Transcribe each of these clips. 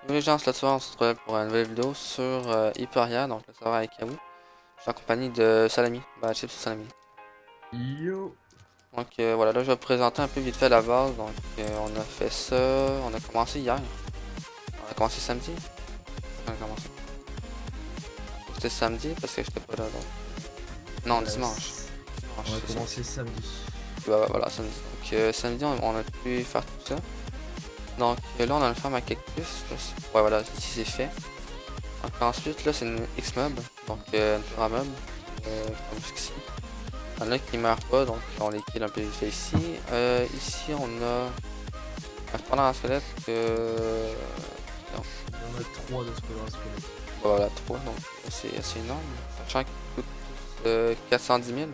Yo les gens, c'est là on se retrouve pour une nouvelle vidéo sur Hyperia, donc le serveur avec Yahoo. Je suis en compagnie de Salami, bah Chips et Salami. Yo! Donc voilà, là je vais vous présenter un peu vite fait la base. Donc on a fait ça, on a commencé hier. On a commencé samedi. On a commencé. C'était samedi parce que j'étais pas là donc. Non, dimanche. On Dimanche, a c'est samedi. commencé samedi. Ouais, voilà, samedi. Donc samedi on a pu faire tout ça. Donc là on a une ferme à cactus. Ouais voilà, ici c'est fait. Donc ensuite là c'est une X-Mob, donc une ferme à meubles, comme jusqu'ici. Il y en a qui meurent pas, donc on les kill un peu vite fait ici. Ici on a un pendant un squelette non, Il y en a 3 de squelette. voilà 3, donc c'est assez énorme. Sachant qu'ils coûtent tous 410 000,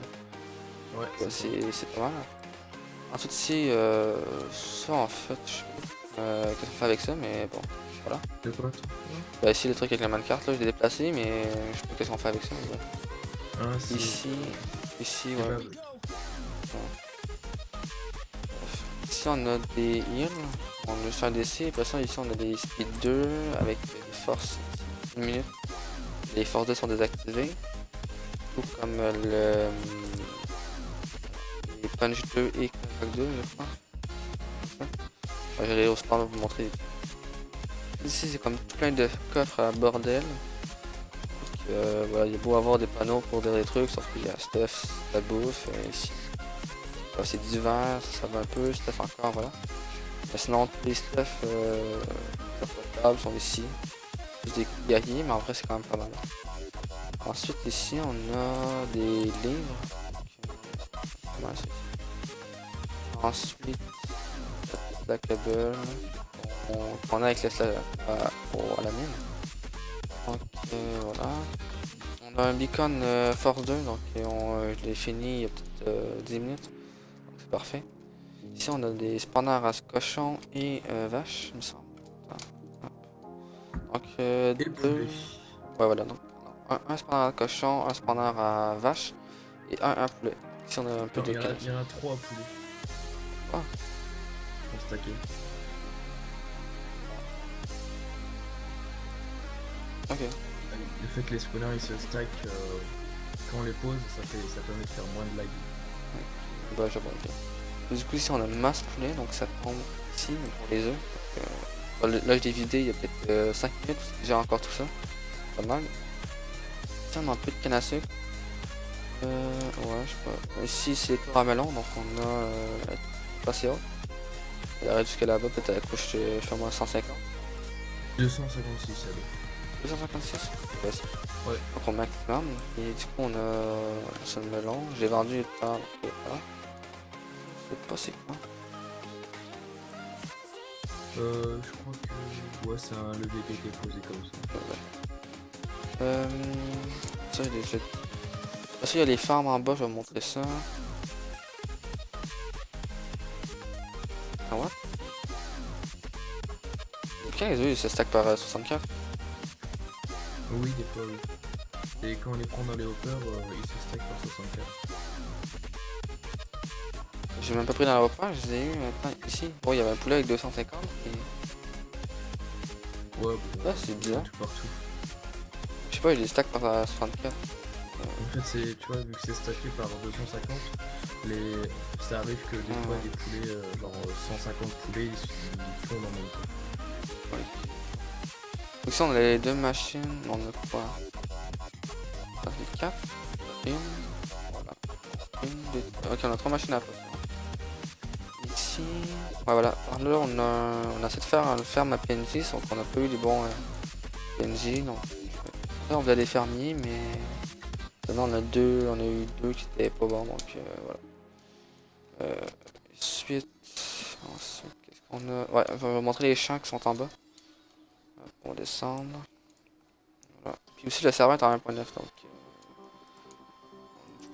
Ouais, c'est pas mal. Ensuite ici, ça en fait, je sais pas qu'est-ce qu'on fait avec ça, mais bon, voilà. De quoi toi? Bah ici le truc avec la minecart là, je l'ai déplacé, mais je sais pas qu'est-ce qu'on fait avec ça. Mais bon. Ah, c'est Ici, ouais. kebab. Ici on a des heals, on a juste un DC, après ça ici on a des speed 2 avec des forces 1 minute. Les forces 2 sont désactivées, tout comme les punch 2 et crack 2 je crois. Ouais, j'irai au spawn vous montrer. Ici c'est comme tout plein de coffres à bordel. Donc, voilà, il y a beau avoir des panneaux pour dire des trucs, sauf qu'il y a stuff, la bouffe, ici. C'est divers, ça va un peu, stuff encore, voilà. Mais sinon, tous les stuff potables sont ici. Juste des guerriers, mais en vrai, c'est quand même pas mal. Ensuite, ici, on a des livres. Comment c'est ici? Ensuite, la cable qu'on a avec à la mine. Donc, voilà. On a un beacon Force 2, donc je l'ai fini il y a peut-être 10 minutes. Donc, c'est parfait. Ici, on a des spawners à cochon et vache, il me semble. Donc, Et le poulet. ouais, voilà. Donc, un spawner à cochon, un spawner à vache et un à poulet. Ici, on a un peu Non, de il y en a 3 poulets. Ah, Pour stacker. ok. Le fait que les spawners ils se stack quand on les pose, ça permet de faire moins de lag. Bah, j'avoue, ok. Du coup, ici, on a masse poulet, donc ça tombe ici pour les œufs. Là, je l'ai vidé il y a peut-être 5 minutes, j'ai encore tout ça. Pas mal. Ici, on a un peu de canne à sucre. Ouais, je sais pas. Ici, c'est pour un melon, donc on a passé haut. Il arrête jusqu'à là-bas, peut-être à couche, je fais au moins 150. 256 ça doit. 256? Ouais, Ouais. donc au maximum. Et du coup, on a ce melon. J'ai vendu par. Ok, voilà. Je sais pas c'est quoi. Je crois que. Ouais, c'est un levier qui a été posé comme ça. Euh, ça, parce qu'il y a les farms en bas, je vais vous montrer ça. Ah ouais? Pourquoi les œufs ils se stack par 64? Oui, des fois, oui. Et quand on les prend dans les hoppers, ils se stack par 64. J'ai même pas pris dans la hopper, je les ai eu maintenant ici. Bon, il y avait un poulet avec 250. Et... Ouais, bon, là, c'est bizarre. tout partout. Je sais pas, il les stack par 64. En fait, c'est, tu vois, vu que c'est stacké par 250, ça arrive que des fois des poulets, genre 150 poulets, ils fondent en même temps. Ouais. Donc, ici, on a les deux machines. On a quoi? Ça fait 4. Une. Voilà. Une, deux. Ok, on a 3 machines à potion. Ici. Ouais, voilà. Par là, on a essayé de faire une ferme à PNJ, sauf qu'on a pas eu les bons PNJ. Donc, là, on faisait des fermiers, mais. Maintenant, on a eu deux qui étaient pas bons, donc voilà. Ensuite, qu'est-ce qu'on a? Ouais, je vais vous montrer les champs qui sont en bas. On va descendre. Voilà. Puis aussi, le serveur est en 1.9, donc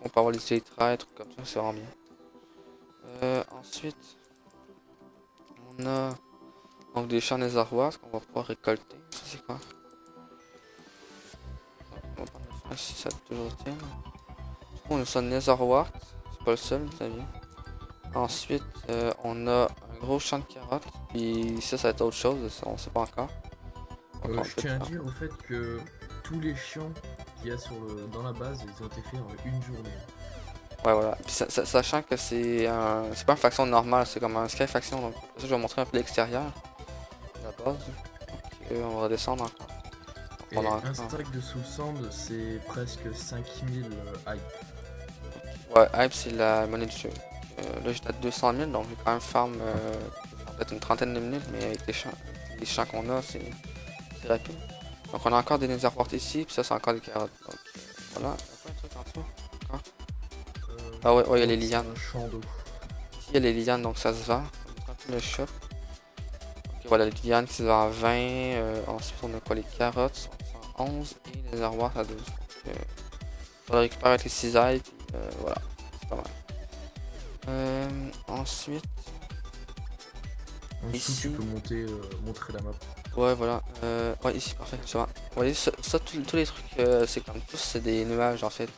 on peut avoir les traits, trucs comme ça, c'est vraiment bien. Ensuite, on a donc des champs réservoirs qu'on va pouvoir récolter. Ça, c'est quoi? On va prendre le frein si ça toujours tient. Du coup, on a ça réservoir, c'est pas le seul, vous savez. Ensuite, on a un gros champ de carottes. Puis ça va être autre chose, ça, on sait pas encore. Encore Je peu de tiens à temps. dire au fait que tous les champs qu'il y a dans la base, ils ont été faits en une journée. Ouais, voilà. Puis sachant que c'est pas une faction normale, c'est comme un Sky faction. Donc, ça, je vais vous montrer un peu l'extérieur de la base. Donc, on va descendre encore. Donc, on Et a un encore. stack de sous-sand, c'est presque 5000 hype. Ouais, Hype, c'est la monnaie du jeu. Là, j'étais à 200 000, donc j'ai quand même farm peut-être une trentaine de minutes, mais avec les champs qu'on a, c'est rapide. Donc, on a encore des netherports ici, puis ça, c'est encore des carottes. Donc, voilà. Il y a pas un truc en dessous encore. Ah ouais, ouais, il y a les C'est lianes. un champ d'eau. Ici, il y a les lianes, donc ça se vend. On montre un peu le shop. Ok, voilà, les lianes qui se vendent à 20. Ensuite, on a quoi? Les carottes sont à 11 et les arroirs à 12. Donc, on va récupérer avec les cisailles, puis voilà. C'est pas mal. Ensuite, En dessous, tu ici. peux montrer la map. Ouais, voilà. Ouais, ici, parfait. Tu vois. Vous voyez, ça tous les trucs, c'est comme tous, c'est des nuages en fait.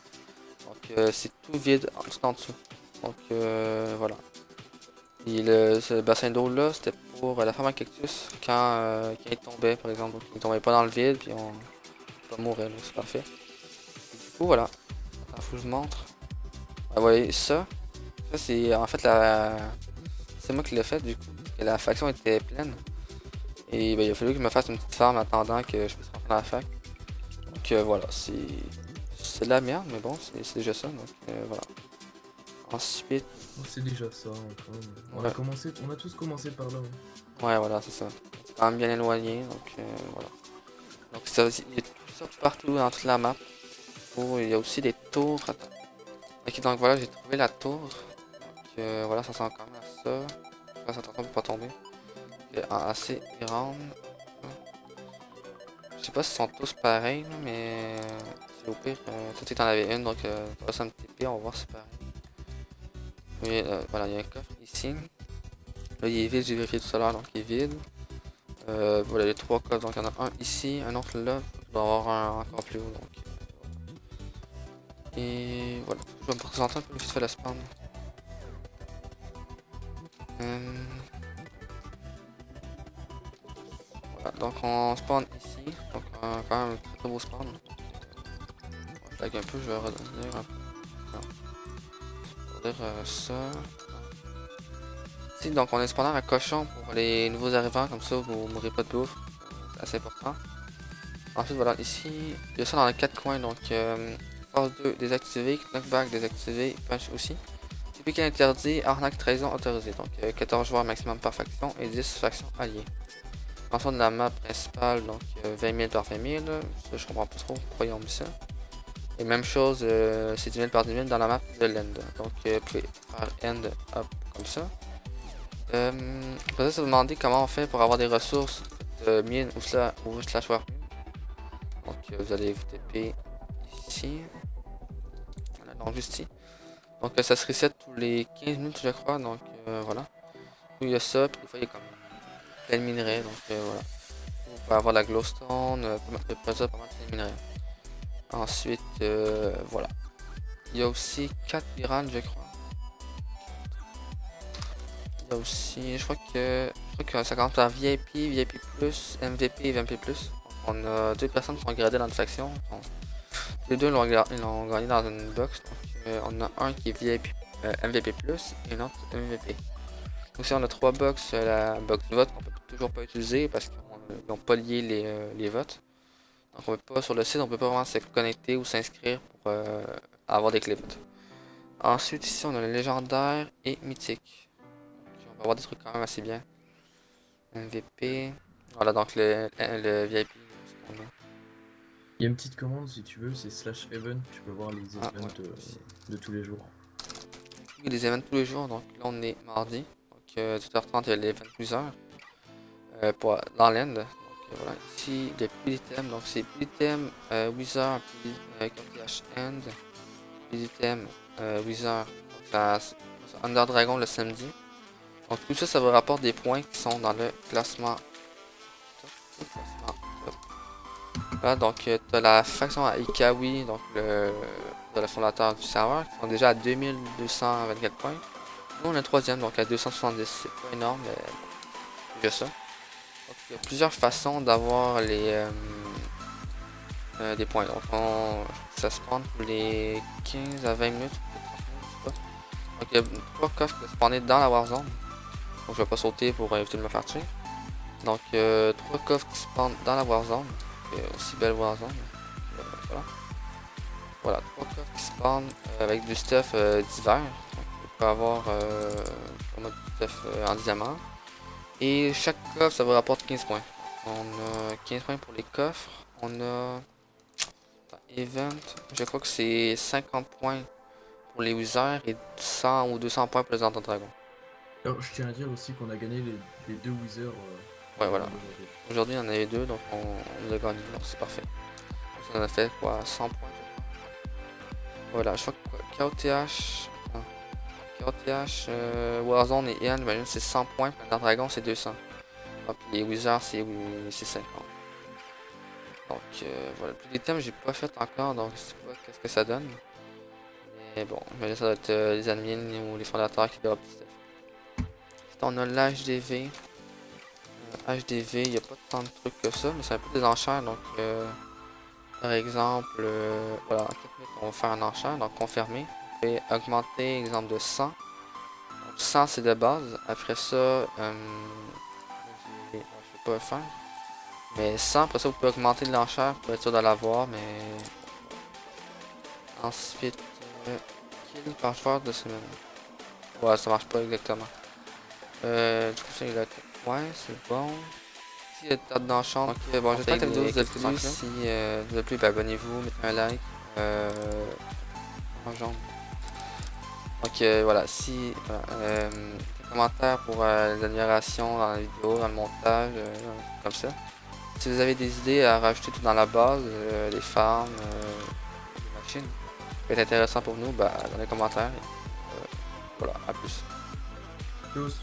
Donc, c'est tout vide tout en dessous. Donc, voilà. Et ce bassin d'eau là, c'était pour la ferme à cactus quand il tombait, par exemple. Donc, il tombait pas dans le vide, puis on pas mourir, là, c'est parfait. Et du coup, voilà. Attends, faut que je vous montre. Ah, vous voyez, ça c'est en fait c'est moi qui l'ai fait, du coup, parce que la faction était pleine. Et ben, il a fallu que je me fasse une petite farm attendant que je puisse rentrer dans la fac. Donc voilà, c'est de la merde, mais bon, c'est déjà ça. Donc voilà. Ensuite, Oh, c'est déjà ça, hein, quand même. On a tous commencé par là. Hein. ouais, voilà, c'est ça. C'est quand même bien éloigné, donc voilà. Donc ça, il y a tout ça partout dans toute la map. Oh, il y a aussi des tours. Attends. Ok, donc voilà, j'ai trouvé la tour. Donc voilà, ça sent quand même à ça. Là, ça attention pour pas tomber. Assez grande. Je sais pas si sont tous pareils, là, mais c'est au pire, toi tu en avais une, donc ça me TP, on va voir si c'est pareil. Oui, voilà, il y a un coffre ici. Là, il est vide, j'ai vérifié tout à l'heure, donc il est vide. Voilà, les trois coffres, donc il y en a un ici, un autre là, il doit y avoir un encore plus haut, donc. Et voilà, je vais me présenter un peu vite fait la spawn. Voilà, donc on spawn ici, donc quand même un très beau spawn. Je lag un peu, je vais redire un peu. Non. Je vais dire ça. Ici, donc on est spawner à cochon pour les nouveaux arrivants, comme ça vous mourrez pas de bouffe. C'est assez important. Ensuite, voilà, ici, il y a ça dans les 4 coins, donc force 2 désactivé, knockback désactivé, punch aussi. Typique interdit, arnaque trahison autorisé, donc 14 joueurs maximum par faction et 10 factions alliées. Ensuite, de la map principale, donc 20 000 par 20 000, ça je comprends pas trop pourquoi ils ont mis ça. Et même chose, c'est 10 000 par 10 000 dans la map de l'end, donc vous pouvez faire end up comme ça. Peut-être se demander comment on fait pour avoir des ressources de mine ou slash warp. Donc vous allez vous TP ici. Voilà, donc juste ici. Donc ça se reset tous les 15 minutes je crois, donc voilà. Il y a ça, puis des fois il y a comme plein de minerais, donc voilà. Vous pouvez avoir la glowstone, pas mal de minerais. Ensuite, voilà. Il y a aussi 4 piranhas je crois. Il y a aussi, je crois que ça commence par VIP, VIP+, MVP et MVP+. On a deux personnes qui sont gradées dans une faction. Les deux ils l'ont gagné dans une box. Donc on a un qui est VIP MVP+, et l'autre MVP. Donc si on a 3 box, la box de vote qu'on peut toujours pas utiliser parce qu'ils n'ont pas lié les votes. Donc on peut pas sur le site, on peut pas vraiment se connecter ou s'inscrire pour avoir des clés votes. Ensuite ici on a le légendaire et mythique. Donc, on va avoir des trucs quand même assez bien. MVP. Voilà donc le VIP. Il y a une petite commande si tu veux, c'est slash event, tu peux voir les events ouais. de tous les jours. Il y a des events tous les jours, donc là on est mardi. Donc 18h30 il y a l'event Wizard dans l'end. Donc voilà, ici il n'y a plus d'items, donc c'est plus d'items Wizard, plus KTH End, plus d'items Wizard. Donc ça Under Dragon le samedi. Donc tout ça, ça vous rapporte des points qui sont dans le classement. Là, donc tu as la faction à Ikawi, donc le fondateur du serveur, qui sont déjà à 2224 points. Nous on est 3ème, donc à 270, c'est pas énorme, mais c'est déjà ça. Donc il y a plusieurs façons d'avoir des points. Donc ça spawn tous les 15 à 20 minutes, je sais pas. Donc il y a 3 coffres qui spawner dans la Warzone. Donc je vais pas sauter pour éviter de me faire tuer. Donc 3 coffres qui spawnent dans la Warzone. Aussi belle Warzone. Voilà. Voilà, 3 coffres qui spawnent avec du stuff divers. Donc on peut avoir du stuff en diamant. Et chaque coffre ça vous rapporte 15 points. On a 15 points pour les coffres. On a event, je crois que c'est 50 points pour les wizards et 100 ou 200 points pour les Ardents Dragons. Alors, je tiens à dire aussi qu'on a gagné les 2 Wizards. Ouais, voilà. Aujourd'hui, il y en avait 2, donc on les a gagnés, donc c'est parfait. Ça en a fait quoi, 100 points. Voilà, je crois que KOTH, Warzone et Ian, j'imagine c'est 100 points, pour les Ardents Dragons c'est 200. Ah, puis les wizards c'est 50. Donc voilà, puis les thèmes j'ai pas fait encore, donc je sais pas qu'est-ce que ça donne. Mais bon, mais ça doit être les admins ou les fondateurs qui doivent petit stuff. On a l'HDV. HDV, il n'y a pas tant de trucs que ça, mais c'est un peu des enchères. Donc par exemple, voilà, on va faire un enchère, donc confirmer. On peut augmenter, exemple de 100. Donc 100 c'est de base. Après ça, je vais pas le faire. Mais 100, après ça vous pouvez augmenter l'enchère pour être sûr de l'avoir, mais ensuite kill par joueur de semaine. Ouais, ça marche pas exactement. Du coup c'est là. Ouais, c'est bon. Si il y a des tas d'enchant, donc bon, j'espère que la vidéo vous a plu. Si vous a plu, ben, abonnez-vous, mettez un like. En jaune. Donc voilà, si des commentaires pour les améliorations dans la vidéo, dans le montage, comme ça. Si vous avez des idées à rajouter tout dans la base, les farms, les machines, ça peut être intéressant pour nous, bah, dans les commentaires. Voilà, à plus. Tous.